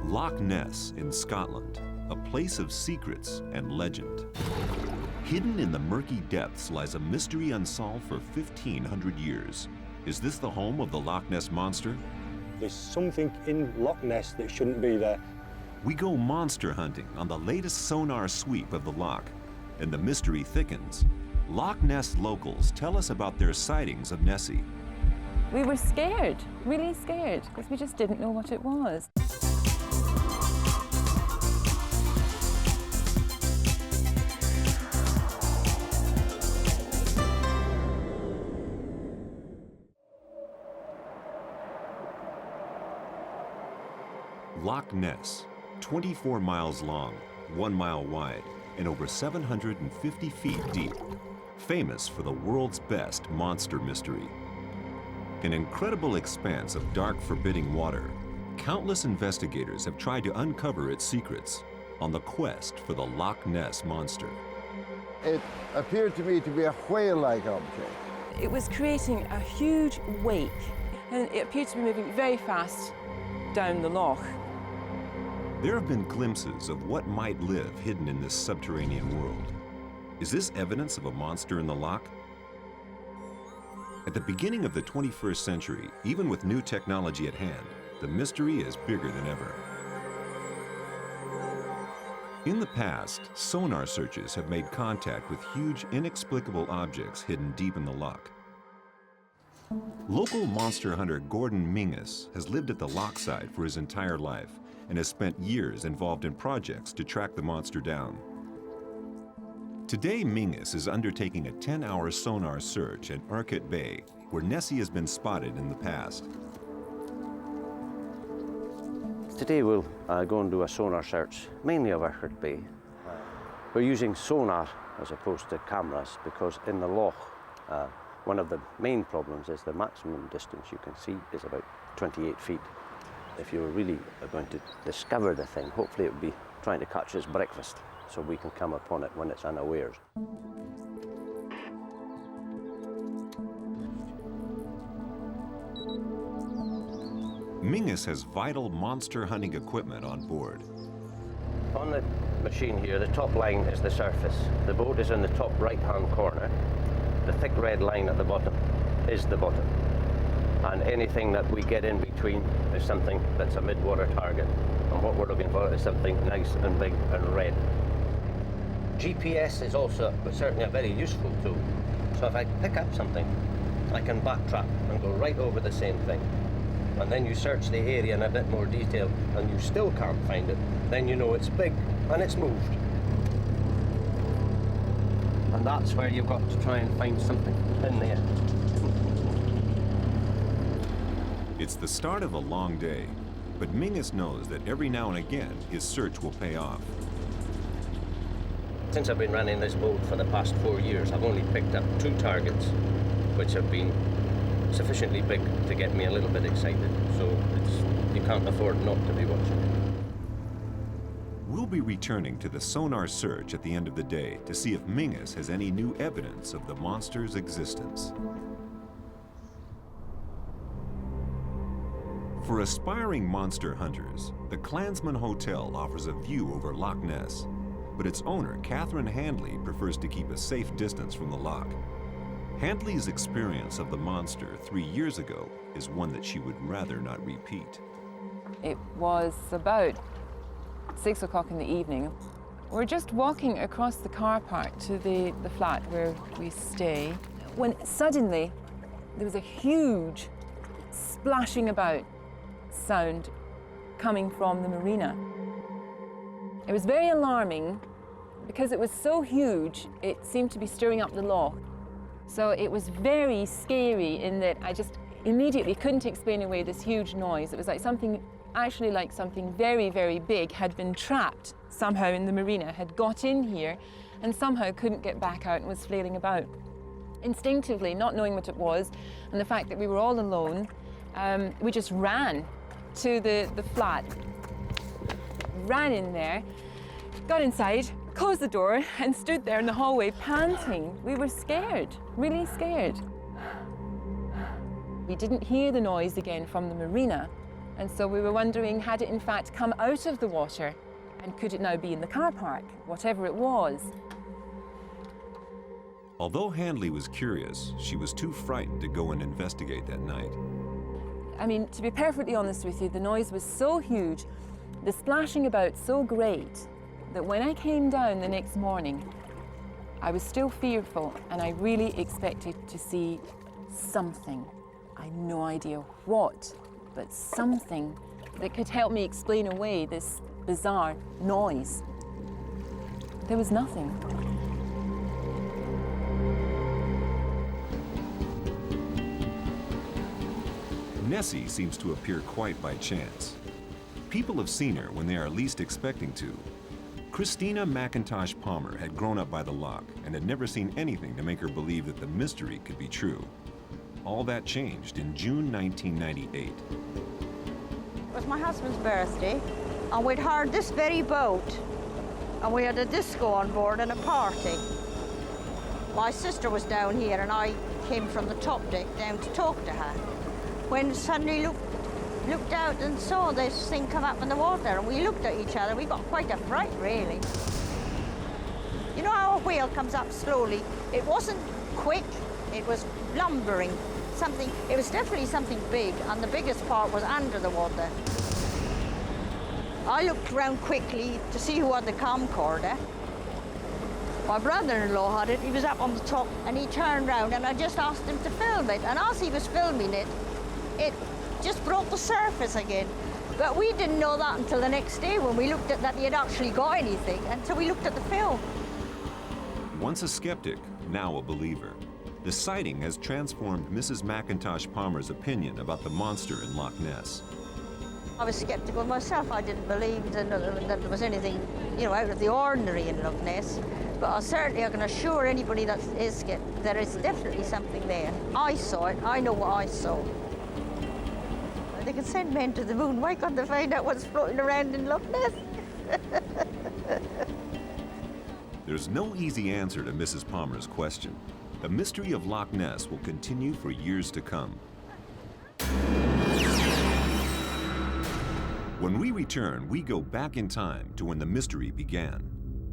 Loch Ness in Scotland, a place of secrets and legend. Hidden in the murky depths lies a mystery unsolved for 1,500 years. Is this the home of the Loch Ness Monster? There's something in Loch Ness that shouldn't be there. We go monster hunting on the latest sonar sweep of the loch, and the mystery thickens. Loch Ness locals tell us about their sightings of Nessie. We were scared, really scared, because we just didn't know what it was. Loch Ness, 24 miles long, 1 mile wide, and over 750 feet deep, famous for the world's best monster mystery. An incredible expanse of dark, forbidding water, countless investigators have tried to uncover its secrets on the quest for the Loch Ness Monster. It appeared to me to be a whale-like object. It was creating a huge wake, and it appeared to be moving very fast down the loch. There have been glimpses of what might live hidden in this subterranean world. Is this evidence of a monster in the loch? At the beginning of the 21st century, even with new technology at hand, the mystery is bigger than ever. In the past, sonar searches have made contact with huge, inexplicable objects hidden deep in the loch. Local monster hunter Gordon Menzies has lived at the loch side for his entire life and has spent years involved in projects to track the monster down. Today, Menzies is undertaking a 10-hour sonar search at Urquhart Bay, where Nessie has been spotted in the past. Today we'll go and do a sonar search, mainly of Urquhart Bay. We're using sonar as opposed to cameras because in the loch, one of the main problems is the maximum distance you can see is about 28 feet. If you were really going to discover the thing, hopefully it would be trying to catch its breakfast so we can come upon it when it's unawares. Menzies has vital monster hunting equipment on board. On the machine here, the top line is the surface. The boat is in the top right-hand corner. The thick red line at the bottom is the bottom. And anything that we get in between is something that's a mid-water target. And what we're looking for is something nice and big and red. GPS is also certainly a very useful tool. So if I pick up something, I can backtrack and go right over the same thing. And then you search the area in a bit more detail and you still can't find it, then you know it's big and it's moved. And that's where you've got to try and find something in there. It's the start of a long day, but Menzies knows that every now and again his search will pay off. Since I've been running this boat for the past 4 years, I've only picked up 2 targets, which have been sufficiently big to get me a little bit excited. So you can't afford not to be watching. We'll be returning to the sonar search at the end of the day to see if Menzies has any new evidence of the monster's existence. For aspiring monster hunters, the Clansman Hotel offers a view over Loch Ness, but its owner, Catherine Handley, prefers to keep a safe distance from the loch. Handley's experience of the monster 3 years ago is one that she would rather not repeat. It was about 6 o'clock in the evening. We're just walking across the car park to the flat where we stay, when suddenly there was a huge splashing about sound coming from the marina. It was very alarming because it was so huge, it seemed to be stirring up the loch. So it was very scary in that I just immediately couldn't explain away this huge noise. It was like something, actually like something very, very big had been trapped somehow in the marina, had got in here and somehow couldn't get back out and was flailing about. Instinctively, not knowing what it was, and the fact that we were all alone, we just ran to the flat, ran in there, got inside, closed the door and stood there in the hallway panting. We were scared, really scared. We didn't hear the noise again from the marina And so we were wondering, had it in fact come out of the water? And could it now be in the car park, whatever it was? Although Handley was curious, she was too frightened to go and investigate that night. I mean, to be perfectly honest with you, the noise was so huge, the splashing about so great, that when I came down the next morning, I was still fearful and I really expected to see something. I had no idea what, but something that could help me explain away this bizarre noise. There was nothing. Nessie seems to appear quite by chance. People have seen her when they are least expecting to. Christina McIntosh Palmer had grown up by the loch and had never seen anything to make her believe that the mystery could be true. All that changed in June 1998. It was my husband's birthday, and we'd hired this very boat, and we had a disco on board and a party. My sister was down here, and I came from the top deck down to talk to her. When suddenly looked out and saw this thing come up in the water, and we looked at each other. We got quite a fright, really. You know how a whale comes up slowly? It wasn't quick, it was lumbering. It was definitely something big, and the biggest part was under the water. I looked around quickly to see who had the camcorder. My brother-in-law had it. He was up on the top, and he turned round, and I just asked him to film it. And as he was filming it, it just brought the surface again. But we didn't know that until the next day when we looked at that he had actually got anything, until we looked at the film. Once a skeptic, now a believer. The sighting has transformed Mrs. McIntosh Palmer's opinion about the monster in Loch Ness. I was skeptical myself. I didn't believe that there was anything, out of the ordinary in Loch Ness. But I can assure anybody that is skeptical, there is definitely something there. I saw it. I know what I saw. They can send men to the moon. Why can't they find out what's floating around in Loch Ness? There's no easy answer to Mrs. Palmer's question. The mystery of Loch Ness will continue for years to come. When we return, we go back in time to when the mystery began.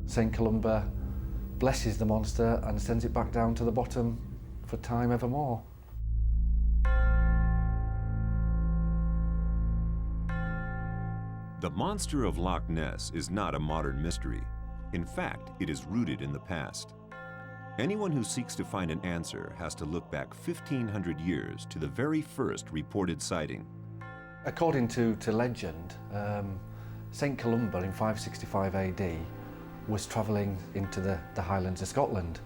St. Columba blesses the monster and sends it back down to the bottom for time evermore. The monster of Loch Ness is not a modern mystery. In fact, it is rooted in the past. Anyone who seeks to find an answer has to look back 1,500 years to the very first reported sighting. According to legend, St. Columba in 565 AD was travelling into the Highlands of Scotland.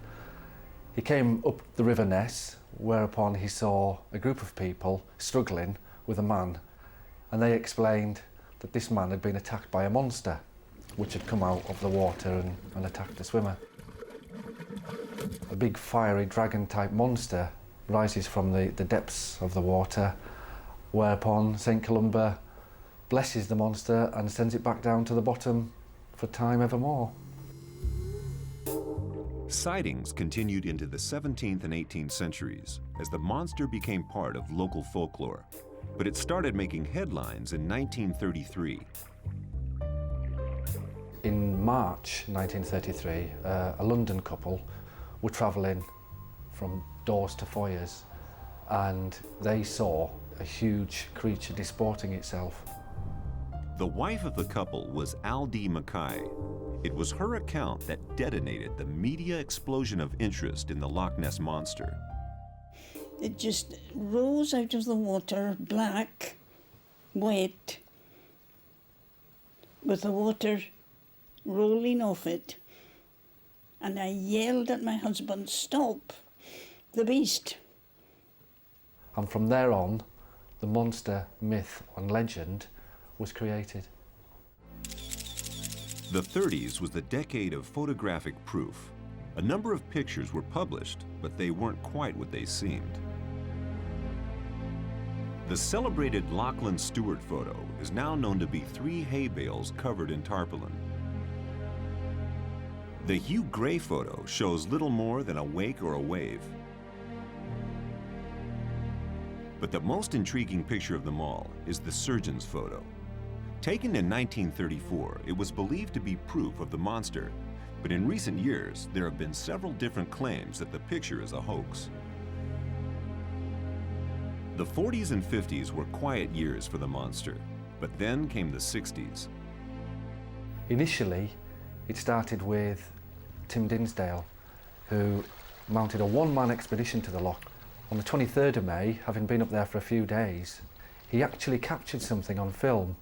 He came up the River Ness, whereupon he saw a group of people struggling with a man, and they explained that this man had been attacked by a monster which had come out of the water and attacked the swimmer. A big fiery dragon-type monster rises from the depths of the water, whereupon St. Columba blesses the monster and sends it back down to the bottom for time evermore. Sightings continued into the 17th and 18th centuries as the monster became part of local folklore, but it started making headlines in 1933. In March 1933, a London couple were travelling from Dawes to Foyers, and they saw a huge creature disporting itself. The wife of the couple was Aldie Mackay. It was her account that detonated the media explosion of interest in the Loch Ness Monster. It just rose out of the water, black, wet, with the water rolling off it. And I yelled at my husband, "Stop the beast." And from there on, the monster myth and legend was created. The 30s was the decade of photographic proof. A number of pictures were published, but they weren't quite what they seemed. The celebrated Lachlan Stewart photo is now known to be 3 hay bales covered in tarpaulin. The Hugh Gray photo shows little more than a wake or a wave. But the most intriguing picture of them all is the surgeon's photo. Taken in 1934, it was believed to be proof of the monster, but in recent years, there have been several different claims that the picture is a hoax. The 40s and 50s were quiet years for the monster, but then came the 60s. Initially, it started with Tim Dinsdale, who mounted a one-man expedition to the loch. On the 23rd of May, having been up there for a few days, he actually captured something on film,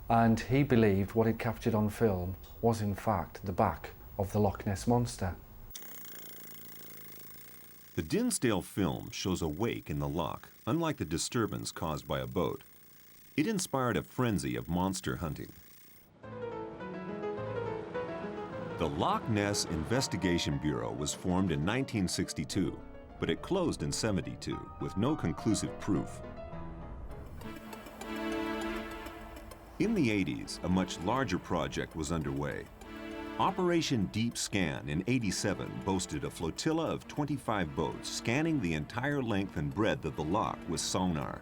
and he believed what he'd captured on film was in fact the back of the Loch Ness Monster. The Dinsdale film shows a wake in the loch, unlike the disturbance caused by a boat. It inspired a frenzy of monster hunting. The Loch Ness Investigation Bureau was formed in 1962, but it closed in 72 with no conclusive proof. In the 80s, a much larger project was underway. Operation Deep Scan in 87 boasted a flotilla of 25 boats scanning the entire length and breadth of the loch with sonar.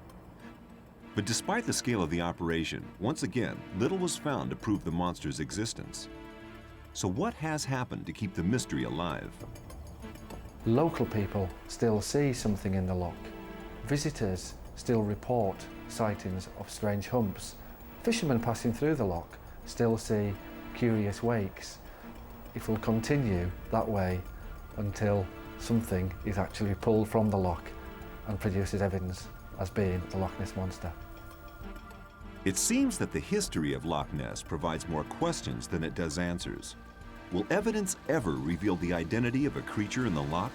But despite the scale of the operation, once again, little was found to prove the monster's existence. So what has happened to keep the mystery alive? Local people still see something in the loch. Visitors still report sightings of strange humps. Fishermen passing through the loch still see curious wakes. It will continue that way until something is actually pulled from the loch and produces evidence as being the Loch Ness Monster. It seems that the history of Loch Ness provides more questions than it does answers. Will evidence ever reveal the identity of a creature in the loch?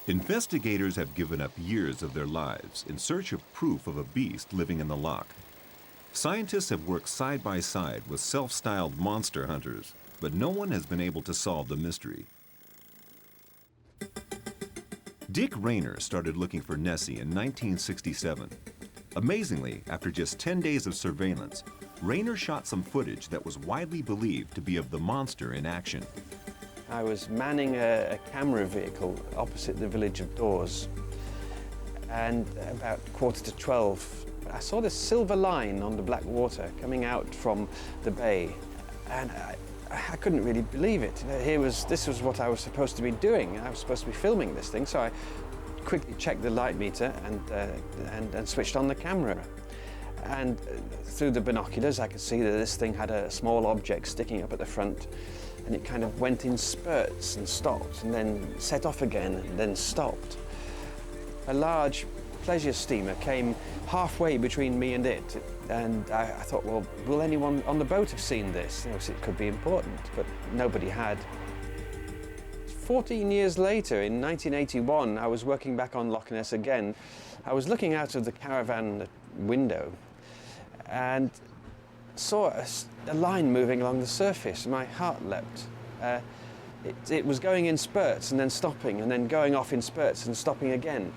Investigators have given up years of their lives in search of proof of a beast living in the loch. Scientists have worked side by side with self-styled monster hunters, but no one has been able to solve the mystery. Dick Raynor started looking for Nessie in 1967. Amazingly, after just 10 days of surveillance, Raynor shot some footage that was widely believed to be of the monster in action. I was manning a camera vehicle opposite the village of Dawes, and about 11:45, I saw this silver line on the black water coming out from the bay, and I couldn't really believe it. This was what I was supposed to be doing. I was supposed to be filming this thing, so I quickly checked the light meter and switched on the camera. And through the binoculars, I could see that this thing had a small object sticking up at the front, and it kind of went in spurts and stopped, and then set off again, and then stopped. A large pleasure steamer came halfway between me and it, and I thought, well, will anyone on the boat have seen this? It could be important, but nobody had. 14 years later, in 1981, I was working back on Loch Ness again. I was looking out of the caravan window and saw a line moving along the surface. My heart leapt. It was going in spurts and then stopping, and then going off in spurts and stopping again.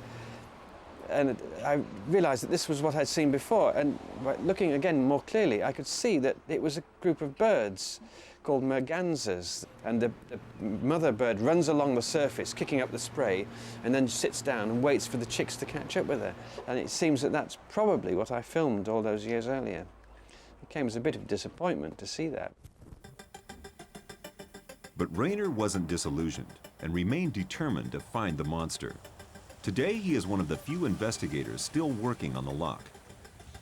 And I realised that this was what I'd seen before, and by looking again more clearly, I could see that it was a group of birds called mergansers, and the mother bird runs along the surface, kicking up the spray, and then sits down and waits for the chicks to catch up with her. And it seems that that's probably what I filmed all those years earlier. It came as a bit of disappointment to see that. But Raynor wasn't disillusioned and remained determined to find the monster. Today, he is one of the few investigators still working on the loch.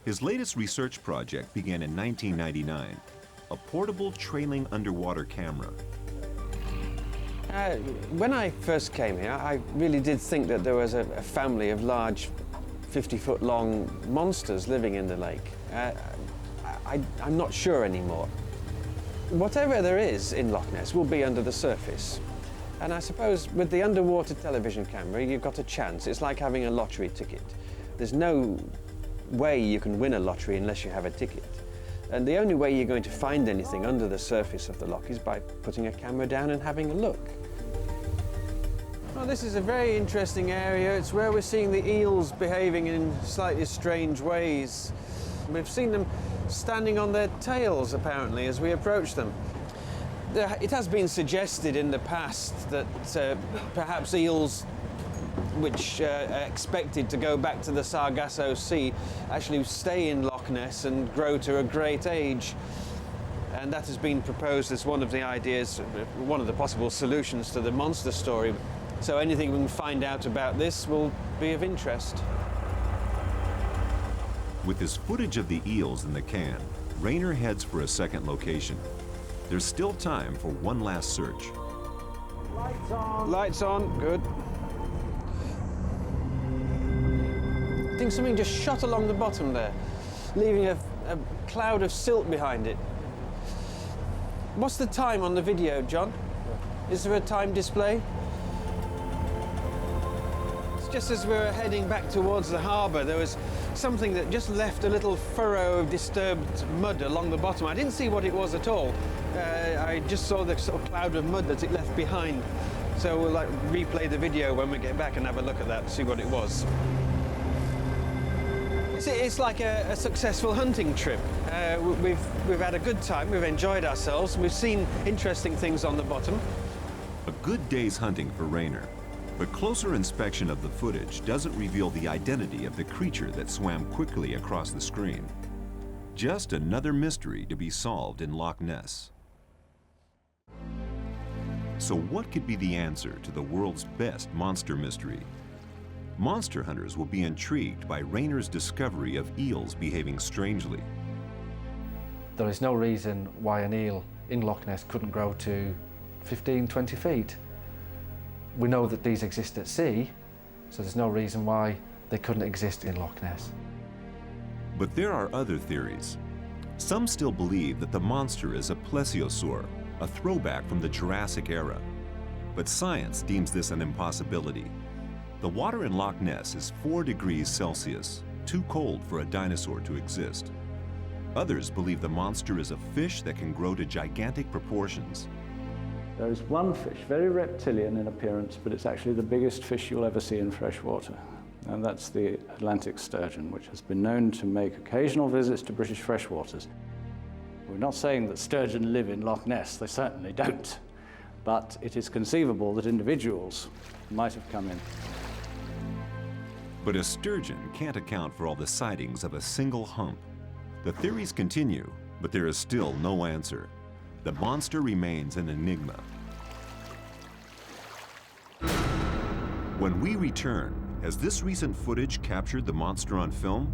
His latest research project began in 1999, a portable trailing underwater camera. When I first came here, I really did think that there was a family of large 50-foot long monsters living in the lake. I'm not sure anymore. Whatever there is in Loch Ness will be under the surface. And I suppose with the underwater television camera, you've got a chance. It's like having a lottery ticket. There's no way you can win a lottery unless you have a ticket. And the only way you're going to find anything under the surface of the loch is by putting a camera down and having a look. Well, this is a very interesting area. It's where we're seeing the eels behaving in slightly strange ways. We've seen them standing on their tails, apparently, as we approach them. It has been suggested in the past that perhaps eels which are expected to go back to the Sargasso Sea actually stay in Loch Ness and grow to a great age. And that has been proposed as one of the ideas, one of the possible solutions to the monster story. So anything we can find out about this will be of interest. With this footage of the eels in the can, Raynor heads for a second location. There's still time for one last search. Lights on. Lights on, good. I think something just shot along the bottom there, leaving a cloud of silt behind it. What's the time on the video, John? Is there a time display? It's just as we were heading back towards the harbour, there was something that just left a little furrow of disturbed mud along the bottom. I didn't see what it was at all. I just saw the sort of cloud of mud that it left behind. So we'll replay the video when we get back and have a look at that and see what it was. It's like a successful hunting trip. We've had a good time, we've enjoyed ourselves, we've seen interesting things on the bottom. A good day's hunting for Raynor, but closer inspection of the footage doesn't reveal the identity of the creature that swam quickly across the screen. Just another mystery to be solved in Loch Ness. So what could be the answer to the world's best monster mystery? Monster hunters will be intrigued by Raynor's discovery of eels behaving strangely. There is no reason why an eel in Loch Ness couldn't grow to 15, 20 feet. We know that these exist at sea, so there's no reason why they couldn't exist in Loch Ness. But there are other theories. Some still believe that the monster is a plesiosaur, a throwback from the Jurassic era. But science deems this an impossibility. The water in Loch Ness is 4 degrees Celsius, too cold for a dinosaur to exist. Others believe the monster is a fish that can grow to gigantic proportions. There is one fish, very reptilian in appearance, but it's actually the biggest fish you'll ever see in fresh water. And that's the Atlantic sturgeon, which has been known to make occasional visits to British freshwaters. We're not saying that sturgeon live in Loch Ness, they certainly don't. But it is conceivable that individuals might have come in. But a sturgeon can't account for all the sightings of a single hump. The theories continue, but there is still no answer. The monster remains an enigma. When we return, has this recent footage captured the monster on film?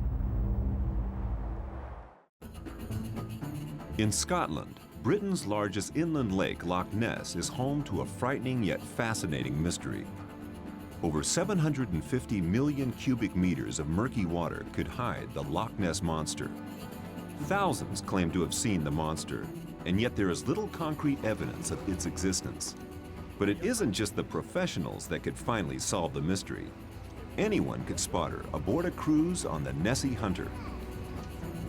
In Scotland, Britain's largest inland lake, Loch Ness, is home to a frightening yet fascinating mystery. Over 750 million cubic meters of murky water could hide the Loch Ness Monster. Thousands claim to have seen the monster, and yet there is little concrete evidence of its existence. But it isn't just the professionals that could finally solve the mystery. Anyone could spot her aboard a cruise on the Nessie Hunter.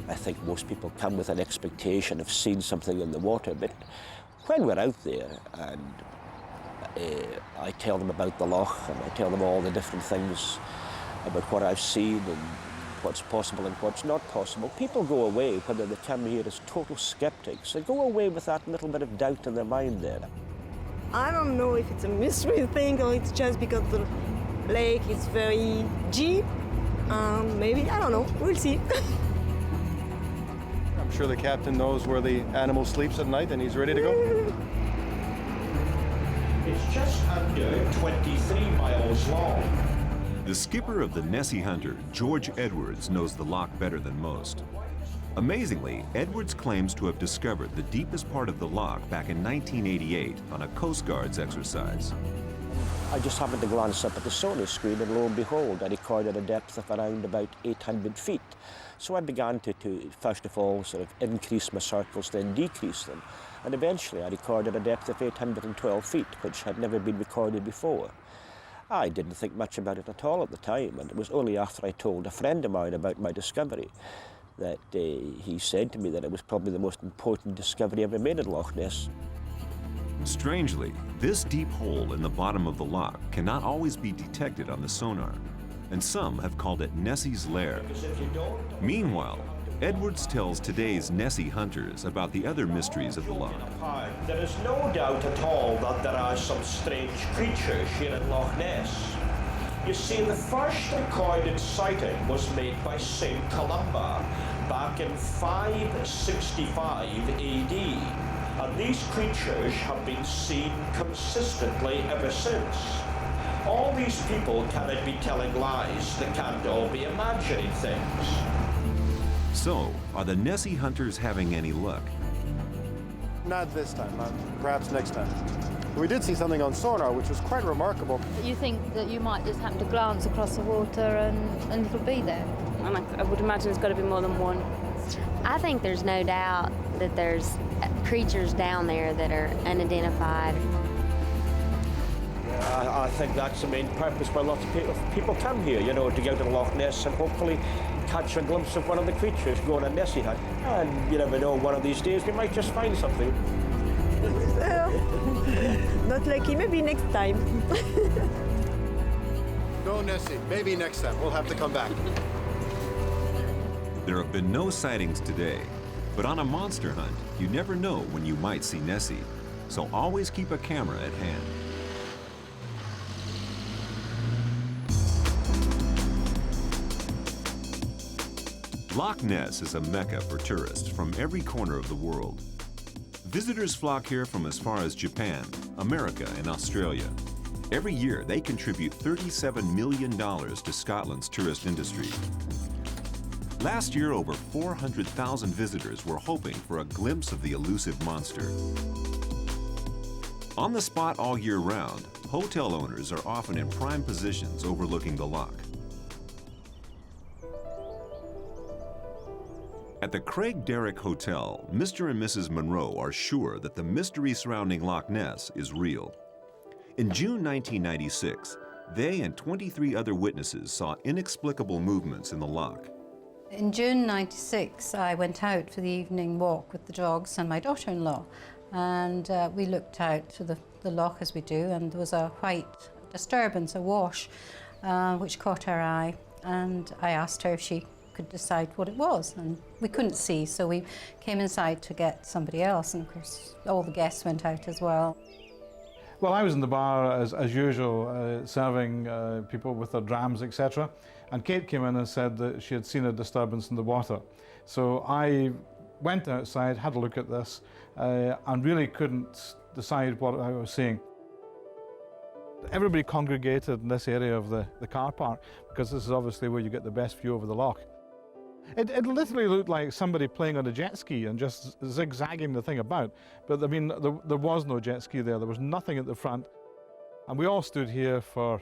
I think most people come with an expectation of seeing something in the water, but when we're out there and I tell them about the loch and I tell them all the different things about what I've seen and what's possible and what's not possible, people go away, whether they come here as total skeptics, they go away with that little bit of doubt in their mind there. I don't know if it's a mystery thing or it's just because the lake is very deep. Maybe, I don't know, we'll see. I'm sure the captain knows where the animal sleeps at night and he's ready to go. It's just under 23 miles long. The skipper of the Nessie Hunter, George Edwards, knows the loch better than most. Amazingly, Edwards claims to have discovered the deepest part of the loch back in 1988 on a Coast Guard's exercise. I just happened to glance up at the sonar screen and lo and behold, I recorded a depth of around about 800 feet. So I began to first of all sort of increase my circles, then decrease them. And eventually I recorded a depth of 812 feet, which had never been recorded before. I didn't think much about it at all at the time, and it was only after I told a friend of mine about my discovery that he said to me that it was probably the most important discovery ever made in Loch Ness. Strangely, this deep hole in the bottom of the loch cannot always be detected on the sonar, and some have called it Nessie's lair. Meanwhile, Edwards tells today's Nessie hunters about the other mysteries of the loch. There is no doubt at all that there are some strange creatures here in Loch Ness. You see, the first recorded sighting was made by St. Columba back in 565 AD, and these creatures have been seen consistently ever since. All these people cannot be telling lies, they can't all be imagining things. So, are the Nessie hunters having any luck? Not this time, perhaps next time. We did see something on sonar, which was quite remarkable. You think that you might just happen to glance across the water and it'll be there? And I would imagine there's got to be more than one. I think there's no doubt that there's creatures down there that are unidentified. I think that's the main purpose why lots of people come here, you know, to go to the Loch Ness and hopefully catch a glimpse of one of the creatures, go on a Nessie hunt. And you never know, one of these days we might just find something. Not lucky, maybe next time. No, Nessie, maybe next time. We'll have to come back. There have been no sightings today, but on a monster hunt, you never know when you might see Nessie, so always keep a camera at hand. Loch Ness is a mecca for tourists from every corner of the world. Visitors flock here from as far as Japan, America, and Australia. Every year, they contribute $37 million to Scotland's tourist industry. Last year, over 400,000 visitors were hoping for a glimpse of the elusive monster. On the spot all year round, hotel owners are often in prime positions overlooking the loch. At the Craig Derrick Hotel, Mr. and Mrs. Monroe are sure that the mystery surrounding Loch Ness is real. In June 1996, they and 23 other witnesses saw inexplicable movements in the loch. In June '96, I went out for the evening walk with the dogs and my daughter-in-law, and we looked out to the loch as we do, and there was a white disturbance, a wash, which caught our eye, and I asked her if she could decide what it was, and we couldn't see, so we came inside to get somebody else, and of course all the guests went out as well. Well, I was in the bar as usual, serving people with their drams, etc. And Kate came in and said that she had seen a disturbance in the water. So I went outside, had a look at this, and really couldn't decide what I was seeing. Everybody congregated in this area of the car park, because this is obviously where you get the best view over the loch. It literally looked like somebody playing on a jet ski and just zigzagging the thing about. But I mean, there was no jet ski there. There was nothing at the front. And we all stood here for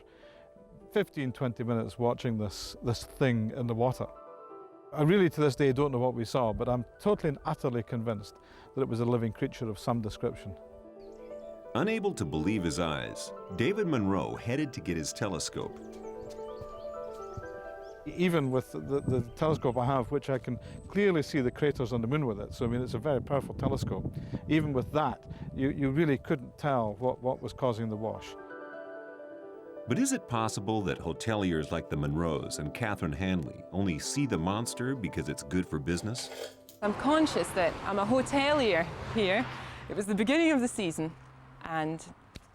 15, 20 minutes watching this thing in the water. I really, to this day, don't know what we saw, but I'm totally and utterly convinced that it was a living creature of some description. Unable to believe his eyes, David Monroe headed to get his telescope. Even with the telescope I have, which I can clearly see the craters on the moon with it, so I mean it's a very powerful telescope, even with that, you really couldn't tell what was causing the wash. But is it possible that hoteliers like the Monroes and Catherine Handley only see the monster because it's good for business? I'm conscious that I'm a hotelier here. It was the beginning of the season, and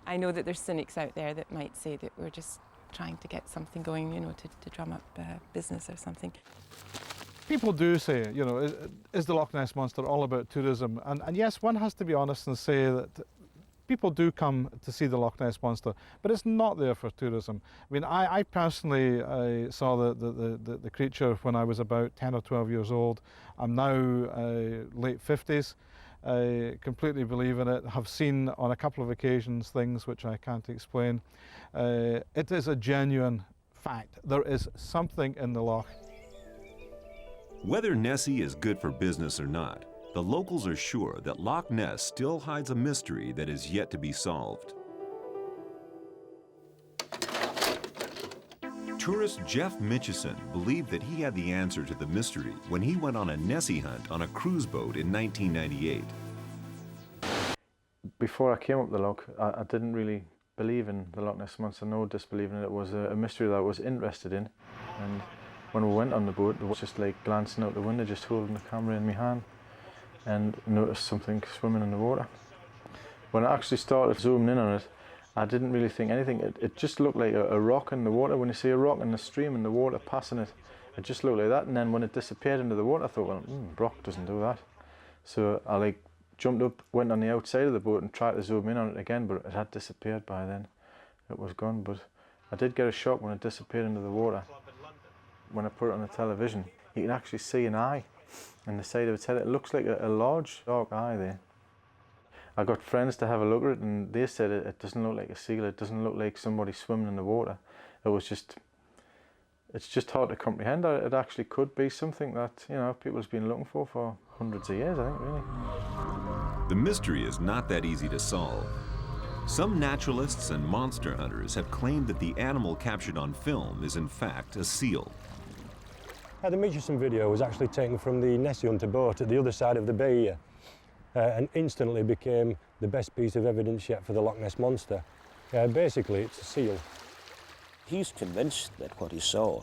I know that there's cynics out there that might say that we're just trying to get something going, you know, to drum up business or something. People do say, you know, is the Loch Ness Monster all about tourism? And yes, one has to be honest and say that people do come to see the Loch Ness Monster, but it's not there for tourism. I mean, I personally saw the creature when I was about 10 or 12 years old. I'm now late 50s. I completely believe in it. Have seen on a couple of occasions things which I can't explain. It is a genuine fact. There is something in the loch. Whether Nessie is good for business or not, the locals are sure that Loch Ness still hides a mystery that is yet to be solved. Tourist Jeff Mitchison believed that he had the answer to the mystery when he went on a Nessie hunt on a cruise boat in 1998. Before I came up the loch, I didn't really believe in the Loch Ness Monster, no disbelieving it. It was a mystery that I was interested in. And When we went on the boat, I was just like glancing out the window, just holding the camera in my hand, and noticed something swimming in the water. When I actually started zooming in on it, I didn't really think anything. It just looked like a rock in the water. When you see a rock in the stream and the water passing it, it just looked like that. And then when it disappeared into the water, I thought, well, rock doesn't do that. So I like jumped up, went on the outside of the boat and tried to zoom in on it again, but it had disappeared by then. It was gone, but I did get a shock when it disappeared into the water. When I put it on the television, you can actually see an eye in the side of its head. It looks like a large dark eye there. I got friends to have a look at it, and they said it doesn't look like a seal, it doesn't look like somebody swimming in the water. It's just hard to comprehend that it actually could be something that, you know, people's been looking for hundreds of years, I think, really. The mystery is not that easy to solve. Some naturalists and monster hunters have claimed that the animal captured on film is in fact a seal. The Mitchison video was actually taken from the Nessie Hunter boat at the other side of the bay here, and instantly became the best piece of evidence yet for the Loch Ness Monster. Basically, it's a seal. He's convinced that what he saw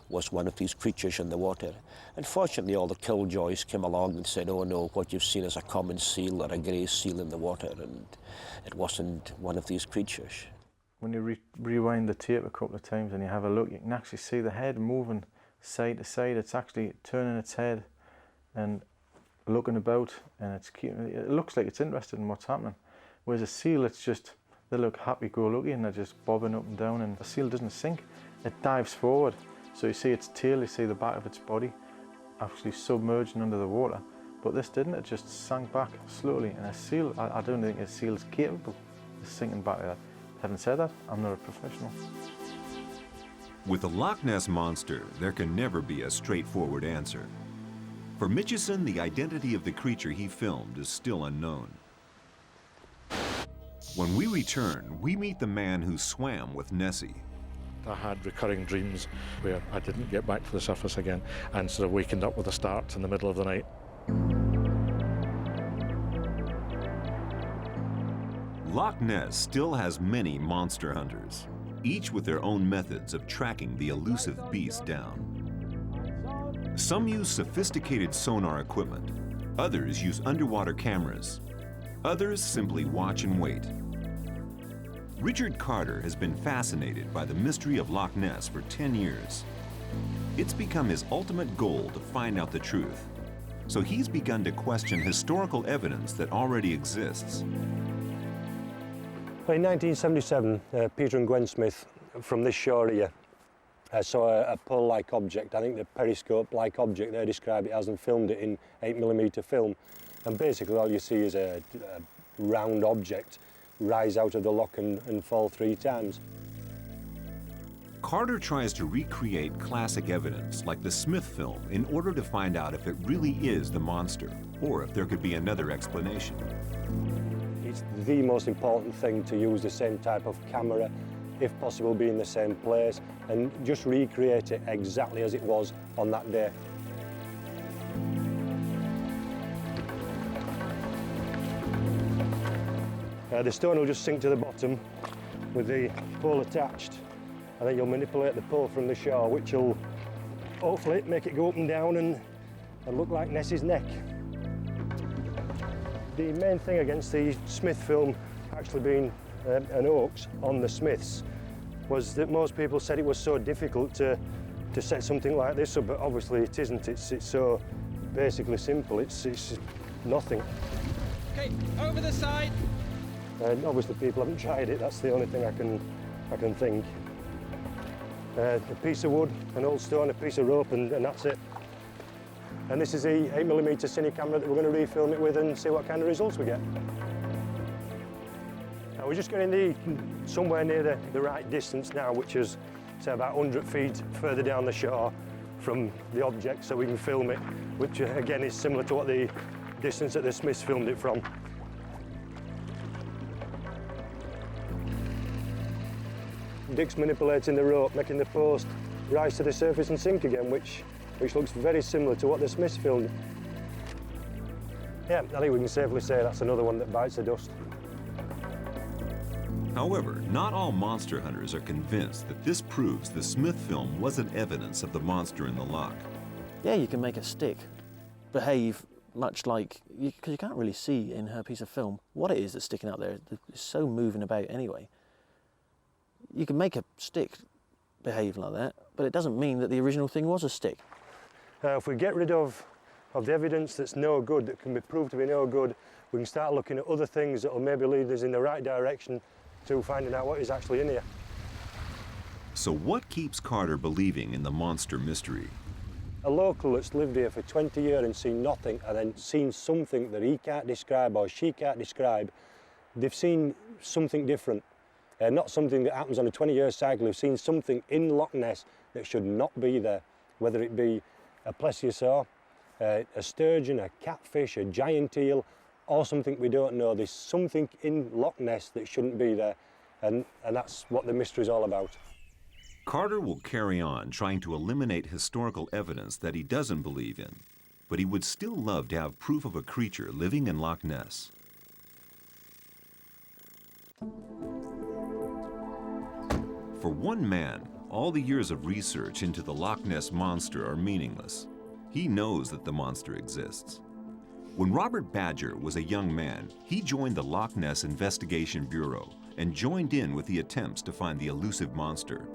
was one of these creatures in the water. Unfortunately, all the killjoys came along and said, oh no, what you've seen is a common seal or a grey seal in the water, and it wasn't one of these creatures. When you rewind the tape a couple of times and you have a look, you can actually see the head moving side to side. It's actually turning its head and looking about, and it looks like it's interested in what's happening. Whereas a seal, it's just, they look happy-go-lucky and they're just bobbing up and down, and a seal doesn't sink, it dives forward. So you see its tail, you see the back of its body actually submerging under the water. But this didn't, it just sank back slowly. And a seal, I don't think a seal is capable of sinking back like that. Having said that, I'm not a professional. With the Loch Ness Monster, there can never be a straightforward answer. For Mitchison, the identity of the creature he filmed is still unknown. When we return, we meet the man who swam with Nessie. I had recurring dreams where I didn't get back to the surface again and sort of waking up with a start in the middle of the night. Loch Ness still has many monster hunters, each with their own methods of tracking the elusive beast down. Some use sophisticated sonar equipment, others use underwater cameras, others simply watch and wait. Richard Carter has been fascinated by the mystery of Loch Ness for 10 years. It's become his ultimate goal to find out the truth, so he's begun to question historical evidence that already exists. Well, in 1977, Peter and Gwen Smith from this shore here saw a pole-like object. I think the periscope-like object they describe it as, and filmed it in 8mm film. And basically all you see is a round object rise out of the loch and fall 3 times. Carter tries to recreate classic evidence like the Smith film in order to find out if it really is the monster, or if there could be another explanation. It's the most important thing to use the same type of camera, if possible be in the same place, and just recreate it exactly as it was on that day. The stone will just sink to the bottom with the pole attached, and then you'll manipulate the pole from the shore, which will hopefully make it go up and down and look like Nessie's neck. The main thing against the Smith film actually being an hoax on the Smiths was that most people said it was so difficult to set something like this up, but obviously it isn't. It's so basically simple. It's nothing. Okay, over the side. And obviously people haven't tried it. That's the only thing I can think. A piece of wood, an old stone, a piece of rope, and that's it. And this is the 8mm cine camera that we're going to refilm it with and see what kind of results we get. Now we're just getting somewhere near the right distance now, which is, say, about 100 feet further down the shore from the object, so we can film it, which again is similar to what the distance that the Smiths filmed it from. Dick's manipulating the rope, making the post rise to the surface and sink again, which looks very similar to what the Smiths filmed. Yeah, I think we can safely say that's another one that bites the dust. However, not all monster hunters are convinced that this proves the Smith film wasn't evidence of the monster in the loch. Yeah, you can make a stick behave much like, because you can't really see in her piece of film what it is that's sticking out there. It's so moving about anyway. You can make a stick behave like that, but it doesn't mean that the original thing was a stick. If we get rid of the evidence that's no good, that can be proved to be no good, we can start looking at other things that will maybe lead us in the right direction to finding out what is actually in here. So what keeps Carter believing in the monster mystery? A local that's lived here for 20 years and seen nothing, and then seen something that he can't describe or she can't describe, they've seen something different. Not something that happens on a 20-year cycle. They've seen something in Loch Ness that should not be there, whether it be a plesiosaur, a sturgeon, a catfish, a giant eel, or something we don't know. There's something in Loch Ness that shouldn't be there, and that's what the mystery is all about. Carter will carry on trying to eliminate historical evidence that he doesn't believe in, but he would still love to have proof of a creature living in Loch Ness. For one man, all the years of research into the Loch Ness Monster are meaningless. He knows that the monster exists. When Robert Badger was a young man, he joined the Loch Ness Investigation Bureau and joined in with the attempts to find the elusive monster.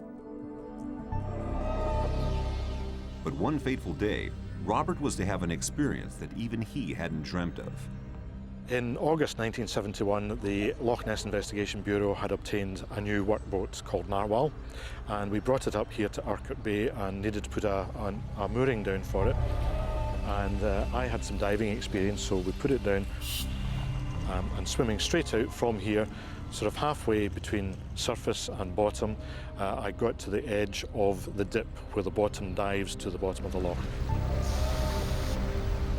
But one fateful day, Robert was to have an experience that even he hadn't dreamt of. In August 1971, the Loch Ness Investigation Bureau had obtained a new workboat called Narwhal, and we brought it up here to Urquhart Bay and needed to put a mooring down for it. And I had some diving experience, so we put it down and swimming straight out from here, sort of halfway between surface and bottom, I got to the edge of the dip where the bottom dives to the bottom of the loch.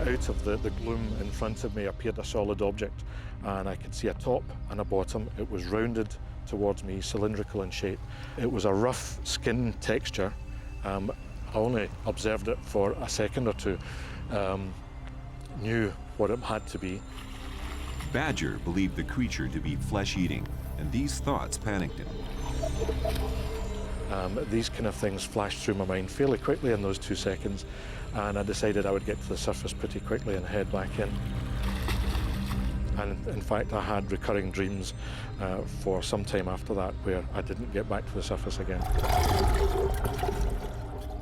Out of the gloom in front of me appeared a solid object, and I could see a top and a bottom. It was rounded towards me, cylindrical in shape. It was a rough skin texture. I only observed it for a second or two, knew what it had to be. Badger believed the creature to be flesh-eating, and these thoughts panicked him. These kind of things flashed through my mind fairly quickly in those 2 seconds, and I decided I would get to the surface pretty quickly and head back in. And in fact, I had recurring dreams for some time after that where I didn't get back to the surface again.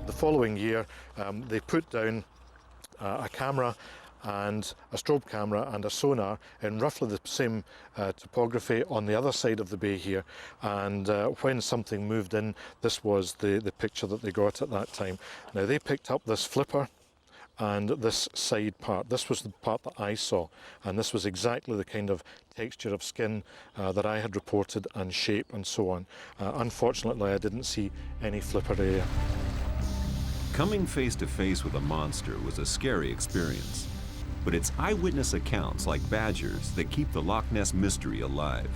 The following year, they put down a camera and a strobe camera and a sonar in roughly the same topography on the other side of the bay here, and when something moved in, this was the picture that they got at that time. Now they picked up this flipper and this side part. This was the part that I saw, and this was exactly the kind of texture of skin that I had reported, and shape and so on. Unfortunately, I didn't see any flipper area. Coming face to face with a monster was a scary experience, but it's eyewitness accounts like Badger's that keep the Loch Ness mystery alive.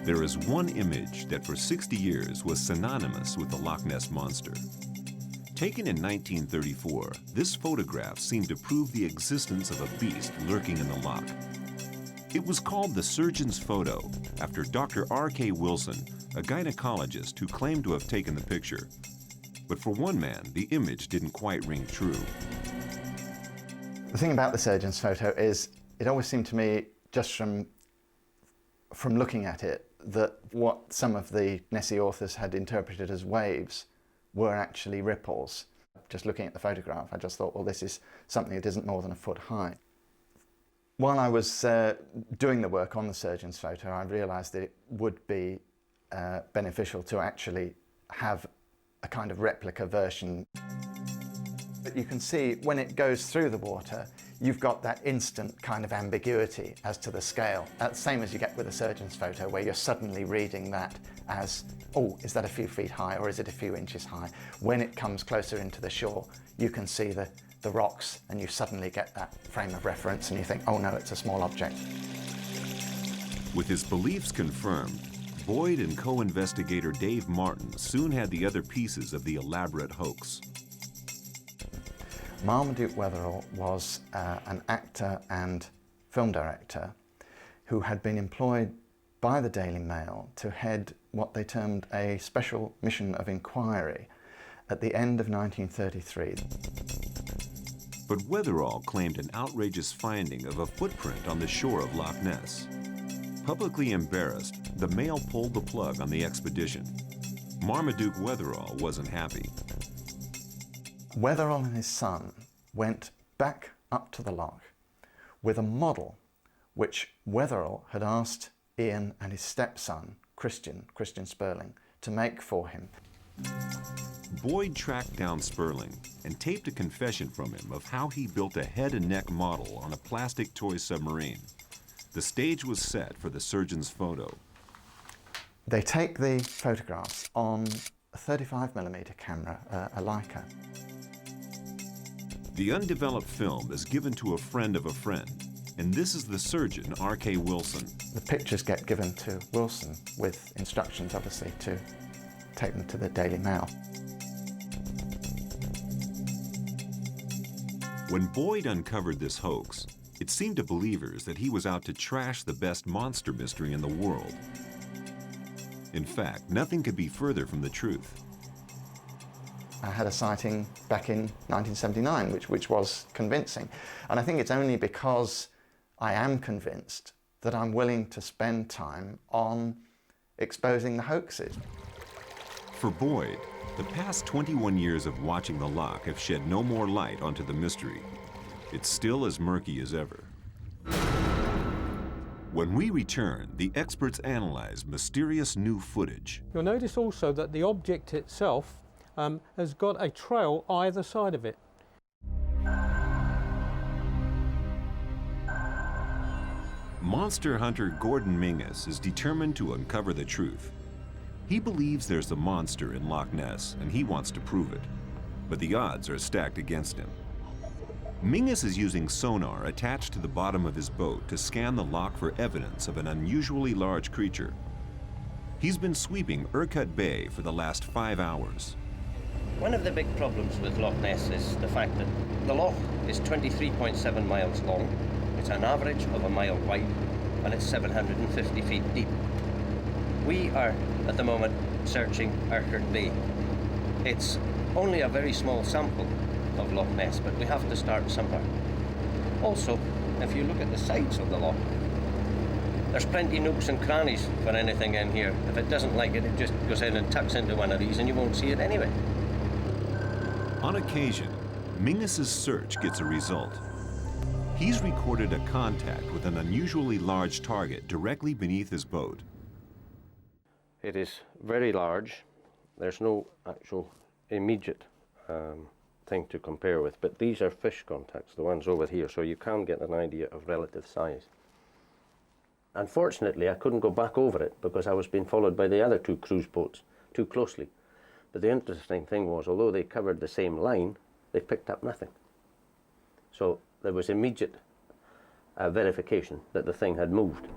There is one image that for 60 years was synonymous with the Loch Ness Monster. Taken in 1934, this photograph seemed to prove the existence of a beast lurking in the loch. It was called the surgeon's photo, after Dr. R.K. Wilson, a gynecologist who claimed to have taken the picture. But for one man, the image didn't quite ring true. The thing about the surgeon's photo is it always seemed to me, just from looking at it, that what some of the Nessie authors had interpreted as waves were actually ripples. Just looking at the photograph, I just thought, well, this is something that isn't more than a foot high. While I was doing the work on the surgeon's photo, I realised that it would be beneficial to actually have a kind of replica version. But you can see when it goes through the water, you've got that instant kind of ambiguity as to the scale. That's the same as you get with a surgeon's photo, where you're suddenly reading that as, oh, is that a few feet high or is it a few inches high? When it comes closer into the shore, you can see the rocks, and you suddenly get that frame of reference and you think, oh no, it's a small object. With his beliefs confirmed, Boyd and co-investigator Dave Martin soon had the other pieces of the elaborate hoax. Marmaduke Wetherell was an actor and film director who had been employed by the Daily Mail to head what they termed a special mission of inquiry at the end of 1933. But Weatherall claimed an outrageous finding of a footprint on the shore of Loch Ness. Publicly embarrassed, the Mail pulled the plug on the expedition. Marmaduke Weatherall wasn't happy. Weatherall and his son went back up to the loch with a model which Weatherall had asked Ian and his stepson, Christian Spurling, to make for him. Boyd tracked down Spurling and taped a confession from him of how he built a head and neck model on a plastic toy submarine. The stage was set for the surgeon's photo. They take the photographs on a 35mm camera, a Leica. The undeveloped film is given to a friend of a friend, and this is the surgeon, R.K. Wilson. The pictures get given to Wilson with instructions, obviously, to take them to the Daily Mail. When Boyd uncovered this hoax, it seemed to believers that he was out to trash the best monster mystery in the world. In fact, nothing could be further from the truth. I had a sighting back in 1979, which was convincing. And I think it's only because I am convinced that I'm willing to spend time on exposing the hoaxes. For Boyd, the past 21 years of watching the loch have shed no more light onto the mystery. It's still as murky as ever. When we return, the experts analyze mysterious new footage. You'll notice also that the object itself has got a trail either side of it. Monster hunter Gordon Menzies is determined to uncover the truth. He believes there's a monster in Loch Ness, and he wants to prove it. But the odds are stacked against him. Menzies is using sonar attached to the bottom of his boat to scan the loch for evidence of an unusually large creature. He's been sweeping Urquhart Bay for the last 5 hours. One of the big problems with Loch Ness is the fact that the loch is 23.7 miles long, it's an average of a mile wide, and it's 750 feet deep. We are, at the moment, searching Urquhart Bay. It's only a very small sample of Loch Ness, but we have to start somewhere. Also, if you look at the sides of the loch, there's plenty nooks and crannies for anything in here. If it doesn't like it, it just goes in and tucks into one of these and you won't see it anyway. On occasion, Menzies' search gets a result. He's recorded a contact with an unusually large target directly beneath his boat. It is very large. There's no actual immediate thing to compare with, but these are fish contacts, the ones over here, so you can get an idea of relative size. Unfortunately, I couldn't go back over it because I was being followed by the other two cruise boats too closely. But the interesting thing was, although they covered the same line, they picked up nothing. So there was immediate verification that the thing had moved.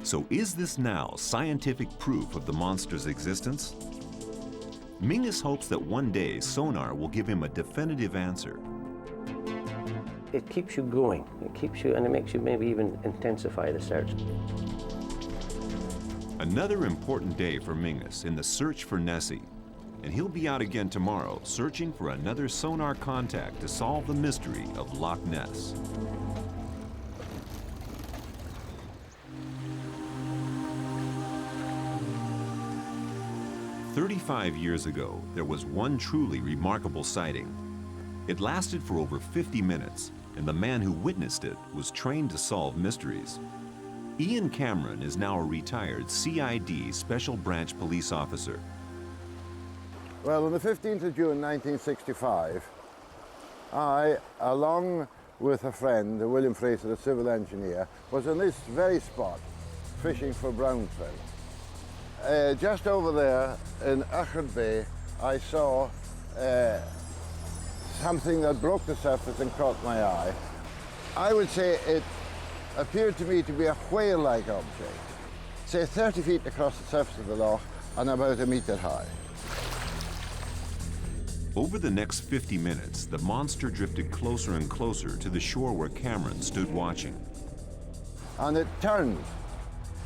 So is this now scientific proof of the monster's existence? Menzies hopes that one day sonar will give him a definitive answer. It keeps you going. It keeps you, and it makes you maybe even intensify the search. Another important day for Menzies in the search for Nessie. And he'll be out again tomorrow, searching for another sonar contact to solve the mystery of Loch Ness. "35 years ago, there was one truly remarkable sighting. It lasted for over 50 minutes, and the man who witnessed it was trained to solve mysteries. Ian Cameron is now a retired CID Special Branch police officer. Well, on the 15th of June 1965, I, along with a friend, William Fraser, a civil engineer, was in this very spot, fishing for brown trout. Just over there in Urquhart Bay, I saw something that broke the surface and caught my eye. I would say it appeared to me to be a whale-like object, say 30 feet across the surface of the loch and about 1 meter high. Over the next 50 minutes, the monster drifted closer and closer to the shore where Cameron stood watching. and it turned.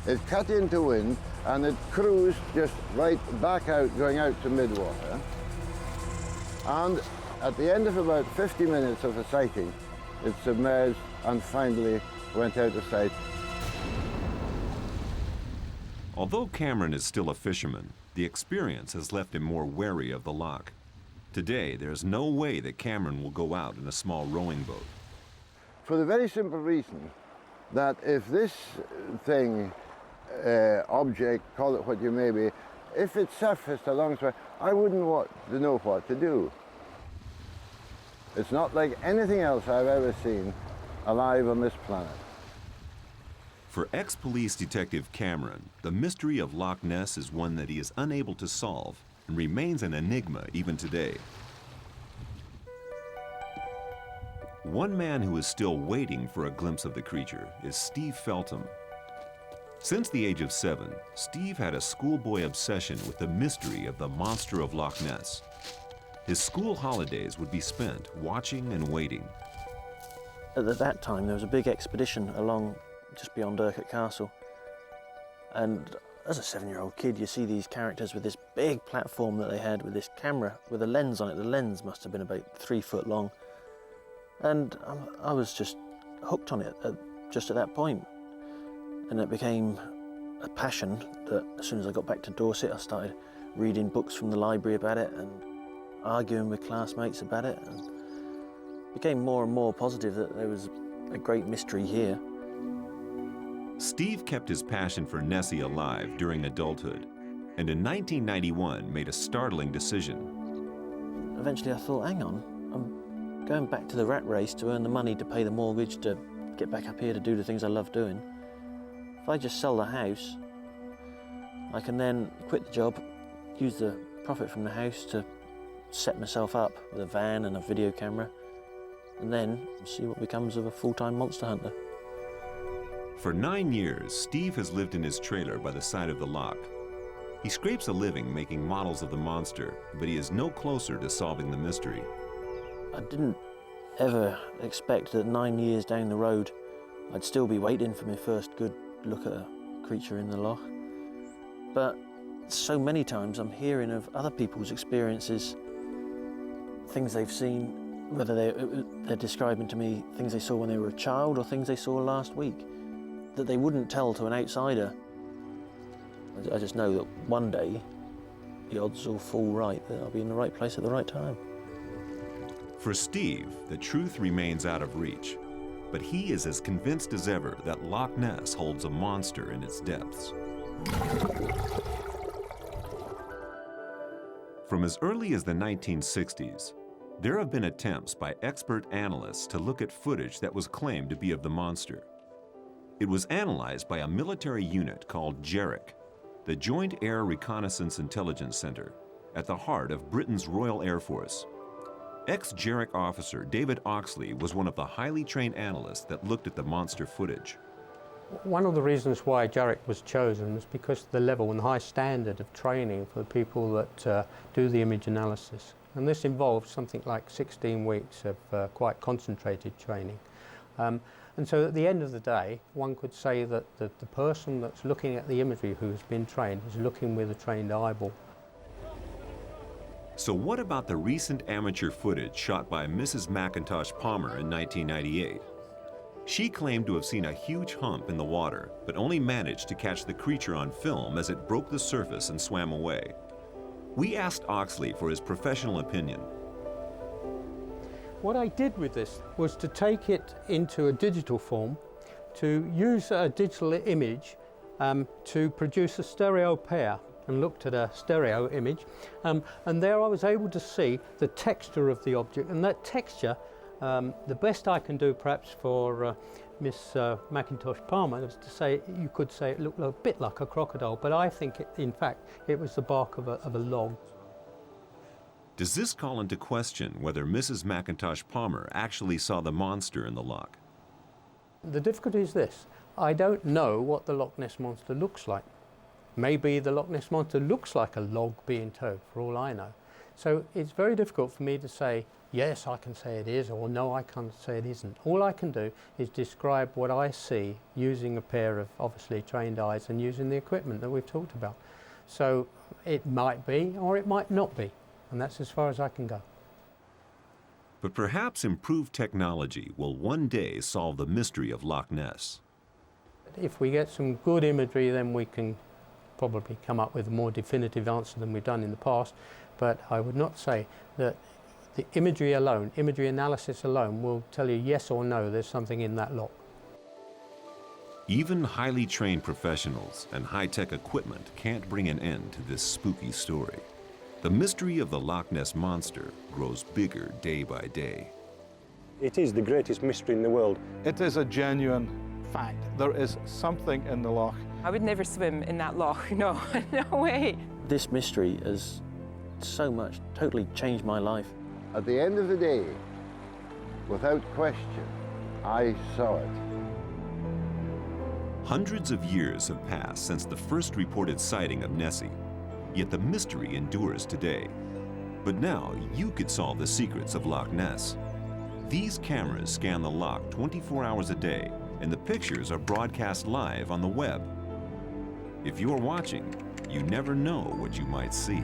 It cut into wind and it cruised just right back out, going out to midwater. And at the end of about 50 minutes of the sighting, it submerged and finally went out of sight. Although Cameron is still a fisherman, the experience has left him more wary of the loch. Today, there's no way that Cameron will go out in a small rowing boat. For the very simple reason that if this thing, object, call it what you may be, if it surfaced alongside, I wouldn't want to know what to do. It's not like anything else I've ever seen alive on this planet. For ex-police detective Cameron, the mystery of Loch Ness is one that he is unable to solve and remains an enigma even today. One man who is still waiting for a glimpse of the creature is Steve Feltham. Since the age of 7, Steve had a schoolboy obsession with the mystery of the monster of Loch Ness. His school holidays would be spent watching and waiting. At that time, there was a big expedition along just beyond Urquhart Castle. And as a 7-year-old kid, you see these characters with this big platform that they had with this camera with a lens on it. The lens must have been about 3 foot long. And I was just hooked on it just at that point. And it became a passion that as soon as I got back to Dorset, I started reading books from the library about it and arguing with classmates about it, and became more and more positive that there was a great mystery here. Steve kept his passion for Nessie alive during adulthood, and in 1991 made a startling decision. Eventually I thought, hang on, I'm going back to the rat race to earn the money to pay the mortgage, to get back up here to do the things I love doing. If I just sell the house, I can then quit the job, use the profit from the house to set myself up with a van and a video camera, and then see what becomes of a full-time monster hunter. For 9 years, Steve has lived in his trailer by the side of the loch. He scrapes a living making models of the monster, but he is no closer to solving the mystery. I didn't ever expect that 9 years down the road I'd still be waiting for my first good look at a creature in the loch. But so many times I'm hearing of other people's experiences, things they've seen, whether they're describing to me things they saw when they were a child or things they saw last week, that they wouldn't tell to an outsider. I just know that one day the odds will fall right, that I'll be in the right place at the right time. For Steve, the truth remains out of reach, but he is as convinced as ever that Loch Ness holds a monster in its depths. From as early as the 1960s, there have been attempts by expert analysts to look at footage that was claimed to be of the monster. It was analyzed by a military unit called JERIC, the Joint Air Reconnaissance Intelligence Center, at the heart of Britain's Royal Air Force. Ex-JERIC officer David Oxley was one of the highly trained analysts that looked at the monster footage. One of the reasons why JERIC was chosen was because of the level and the high standard of training for the people that do the image analysis. And this involves something like 16 weeks of quite concentrated training. And so at the end of the day, one could say that the person that's looking at the imagery who's been trained is looking with a trained eyeball. So what about the recent amateur footage shot by Mrs. McIntosh Palmer in 1998? She claimed to have seen a huge hump in the water, but only managed to catch the creature on film as it broke the surface and swam away. We asked Oxley for his professional opinion. What I did with this was to take it into a digital form, to use a digital image to produce a stereo pair, and looked at a stereo image, and there I was able to see the texture of the object, and that texture, the best I can do perhaps for Miss McIntosh Palmer was to say, you could say it looked a bit like a crocodile, but I think in fact it was the bark of a log. Does this call into question whether Mrs. McIntosh Palmer actually saw the monster in the loch? The difficulty is this: I don't know what the Loch Ness Monster looks like. Maybe the Loch Ness Monster looks like a log being towed, for all I know. So it's very difficult for me to say yes, I can say it is, or no, I can't say it isn't. All I can do is describe what I see using a pair of obviously trained eyes and using the equipment that we've talked about. So it might be or it might not be, and that's as far as I can go. But perhaps improved technology will one day solve the mystery of Loch Ness. If we get some good imagery, then we can probably come up with a more definitive answer than we've done in the past. But I would not say that the imagery alone, imagery analysis alone, will tell you yes or no there's something in that loch. Even highly trained professionals and high-tech equipment can't bring an end to this spooky story. The mystery of the Loch Ness Monster grows bigger day by day. It is the greatest mystery in the world. It is a genuine fact. There is something in the loch. I would never swim in that loch, no, no way. This mystery has so much totally changed my life. At the end of the day, without question, I saw it. Hundreds of years have passed since the first reported sighting of Nessie, yet the mystery endures today. But now you could solve the secrets of Loch Ness. These cameras scan the loch 24 hours a day, and the pictures are broadcast live on the web. If you're watching, you never know what you might see.